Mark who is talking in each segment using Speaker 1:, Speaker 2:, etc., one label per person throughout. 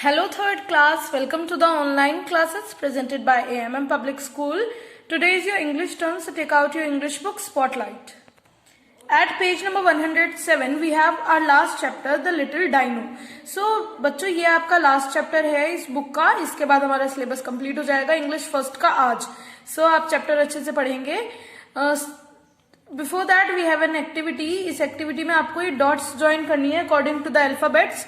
Speaker 1: Hello third class, welcome to the online classes presented by AMM Public School. Today is your English turn, so take out your English book Spotlight. At page number 107 we have our last chapter, The Little Dino. So बच्चों ये आपका last chapter है इस book का, इसके बाद हमारा syllabus complete हो जाएगा इंग्लिश फर्स्ट का आज. सो आप चैप्टर अच्छे से पढ़ेंगे. Before that we have an activity. इस एक्टिविटी में आपको ये डॉट्स ज्वाइन करनी है according to the alphabets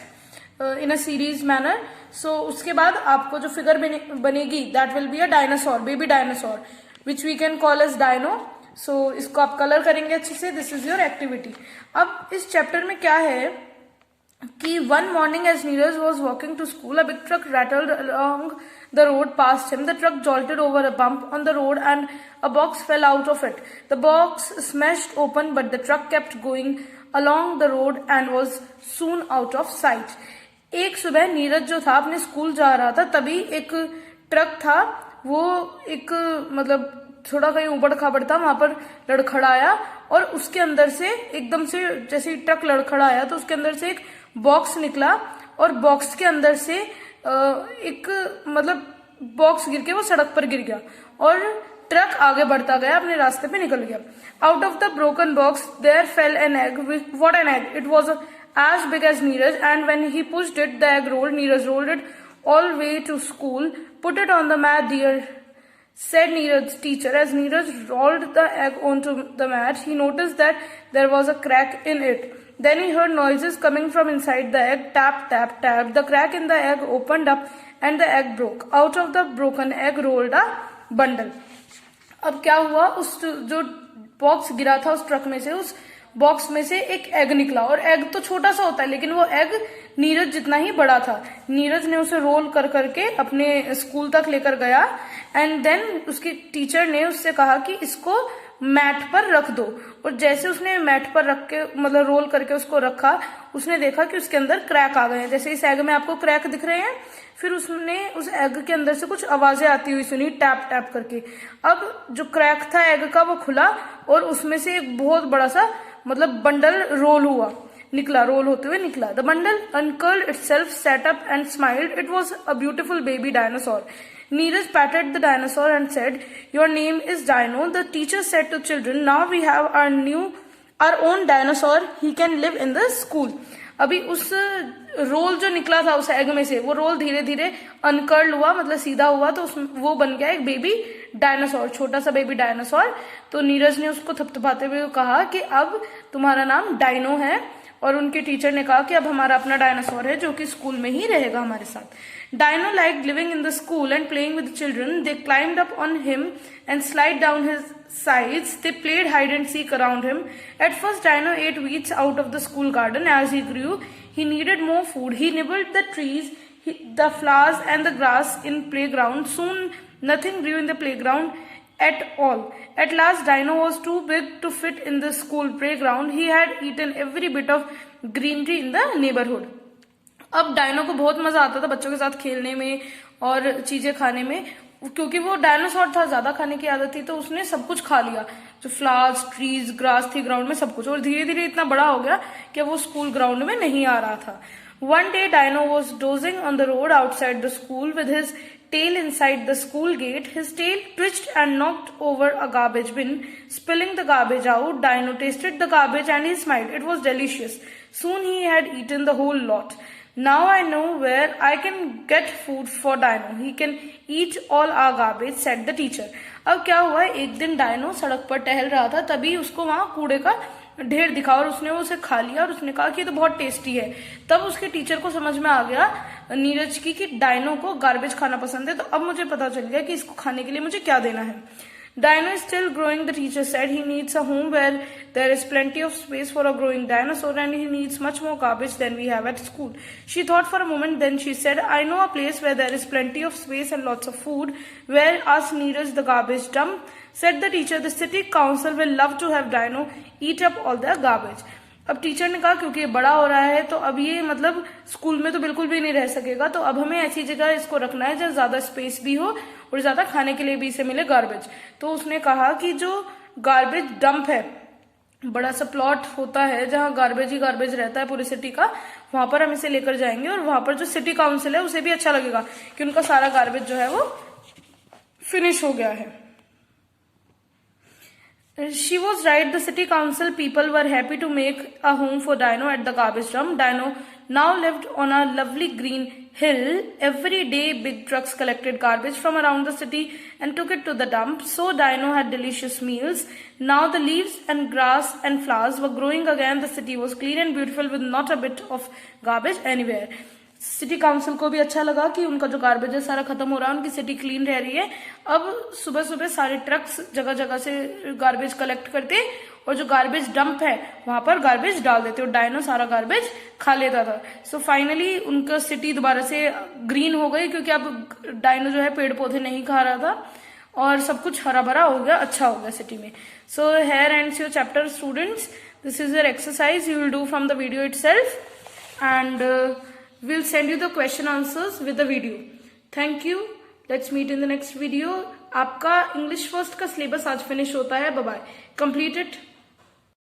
Speaker 1: in a series manner. So उसके बाद आपको जो फिगर बनेगी that will be a dinosaur, baby dinosaur which we can call as dino. So इसको आप कलर करेंगे अच्छे से. This is your activity. अब इस चैप्टर में क्या है कि one morning as Neeraj was walking to school, a big truck rattled along the road past him. The truck jolted over a bump on the road and a box fell out of it. The box smashed open, but the truck kept going along the road and was soon out of sight. एक सुबह नीरज जो था अपने school जा रहा था, तभी एक ट्रक था, वो एक मतलब थोड़ा कहीं उबड़ खाबड़ था, वहां पर लड़खड़ाया और उसके अंदर से एकदम से जैसे ही ट्रक लड़खड़ाया तो उसके अंदर से एक बॉक्स निकला और बॉक्स के अंदर से एक मतलब बॉक्स गिर के वो सड़क पर गिर गया और ट्रक आगे बढ़ता गया, अपने रास्ते पे निकल गया. Out of the broken box there fell an egg. What an egg! It was as big as Neeraj, and when he pushed it, the egg rolled. Neeraj rolled it all the way to school. Put it on the mat, dear, said Neeraj's teacher. As Neeraj rolled the egg onto the mat, he noticed that there was a crack in it. Then he heard noises coming from inside the egg. Tap, tap, tap. The crack in the egg opened up and the egg broke. Out of the broken egg rolled a bundle. अब क्या हुआ, उस जो box गिरा था उस truck में से, उस बॉक्स में से एक एग निकला. और एग तो छोटा सा होता है लेकिन वो एग नीरज जितना ही बड़ा था. नीरज ने उसे रोल कर करके अपने स्कूल तक लेकर गया एंड देन उसकी टीचर ने उससे कहा कि इसको मैट पर रख दो. और जैसे उसने मैट पर रख के मतलब रोल करके उसको रखा, उसने देखा कि उसके अंदर क्रैक आ गए हैं. जैसे इस एग में आपको क्रैक दिख रहे हैं. फिर उसने उस एग के अंदर से कुछ आवाजें आती हुई सुनी, टैप टैप करके. अब जो क्रैक था एग का वो खुला और उसमें से एक बहुत बड़ा सा मतलब बंडल रोल हुआ, निकला, रोल होते हुए निकला. The bundle uncurled itself, sat up and smiled. It was a beautiful baby dinosaur. Neeraj patted the dinosaur and said, "Your name is Dino." The teacher said to children, "Now we have our own dinosaur. He can live in the school." अभी उस role जो निकला था उस egg में से, वो role धीरे धीरे अनकर्ल हुआ, मतलब सीधा हुआ, तो वो बन गया एक बेबी डायनासोर, छोटा सा बेबी डायनासोर. तो नीरज ने उसको थपथपाते हुए कहा कि अब तुम्हारा नाम डायनो है. और उनके टीचर ने कहा कि अब हमारा अपना डायनासोर है जो कि स्कूल में ही रहेगा हमारे साथ. Dino liked living in the school and playing with the children. They climbed up on him and slid down his sides. They played hide and seek around him. At first, Dino ate weeds out of the school garden. As he grew, he needed more food. He nibbled the trees, the flowers and the grass in playground. Soon, nothing grew in the playground at all. At last, Dino was too big to fit in the school playground. He had eaten every bit of greenery in the neighborhood. अब dino को बहुत मजा आता था बच्चों के साथ खेलने में और चीजें खाने में, क्योंकि वो डायनासोर था, ज्यादा खाने की आदत थी, तो उसने सब कुछ खा लिया, जो फ्लावर्स, ट्रीज, ग्रास थी ग्राउंड में, सब कुछ. और धीरे धीरे इतना बड़ा हो गया कि वो स्कूल ग्राउंड में नहीं आ रहा था. One day Dino was dozing on the road outside the school with his tail inside the school gate. His tail twitched and knocked over a garbage bin, spilling the garbage out. Dino tasted the garbage and he smiled. It was delicious. Soon he had eaten the whole lot. Now I know where I can get food for Dino. He can eat all our garbage, said the teacher. अब क्या हुआ, एक दिन dino सड़क पर टहल रहा था, तभी उसको वहां कूड़े का ढेर दिखा और उसने उसे खा लिया और उसने कहा कि ये तो बहुत टेस्टी है. तब उसके टीचर को समझ में आ गया नीरज की कि डायनो को गार्बेज खाना पसंद है. तो अब मुझे पता चल गया कि इसको खाने के लिए मुझे क्या देना है. Dino is still growing, the teacher said. He needs a home where there is plenty of space for a growing dinosaur, and he needs much more garbage than we have at school. She thought for a moment, then she said, "I know a place where there is plenty of space and lots of food. Where ask Neeraj the garbage dump," said the teacher. "The city council will love to have Dino eat up all the garbage." अब teacher ने कहा क्योंकि ये बड़ा हो रहा है तो अब ये मतलब स्कूल में तो बिल्कुल भी नहीं रह सकेगा, तो अब हमें ऐसी जगह इसको रखना है जहाँ ज्यादा स्पेस भी हो और ज्यादा खाने के लिए भी इसे मिले गार्बेज. तो उसने कहा कि जो गार्बेज डंप है, बड़ा सा प्लॉट होता है जहाँ गार्बेज ही गार्बेज रहता है पूरी सिटी का, वहां पर हम इसे लेकर जाएंगे और वहां पर जो सिटी काउंसिल है उसे भी अच्छा लगेगा कि उनका सारा गार्बेज जो है वो फिनिश हो गया है। She was right. The city council people were happy to make a home for Dino at the garbage dump. Dino now lived on a lovely green hill. Every day, big trucks collected garbage from around the city and took it to the dump. So Dino had delicious meals. Now the leaves and grass and flowers were growing again. The city was clean and beautiful with not a bit of garbage anywhere. City council को भी अच्छा लगा कि उनका जो garbage है सारा खत्म हो रहा है, उनकी सिटी क्लीन रह रही है। अब सुबह सुबह सारे ट्रक्स जगह जगह से गार्बेज कलेक्ट करते और जो गार्बेज डंप है वहां पर गार्बेज डाल देते और डायनो सारा गार्बेज खा लेता था। सो फाइनली उनका सिटी दोबारा से ग्रीन हो गई क्योंकि अब डायनो जो है पेड़ पौधे नहीं खा रहा था और सब कुछ हरा भरा हो गया, अच्छा हो गया सिटी में। So here ends your chapter students. This is your exercise you will do from the video itself and we'll send you the question answers with the video. Thank you. Let's meet in the next video. आपका English first का syllabus आज finish होता है। Bye bye. Complete it.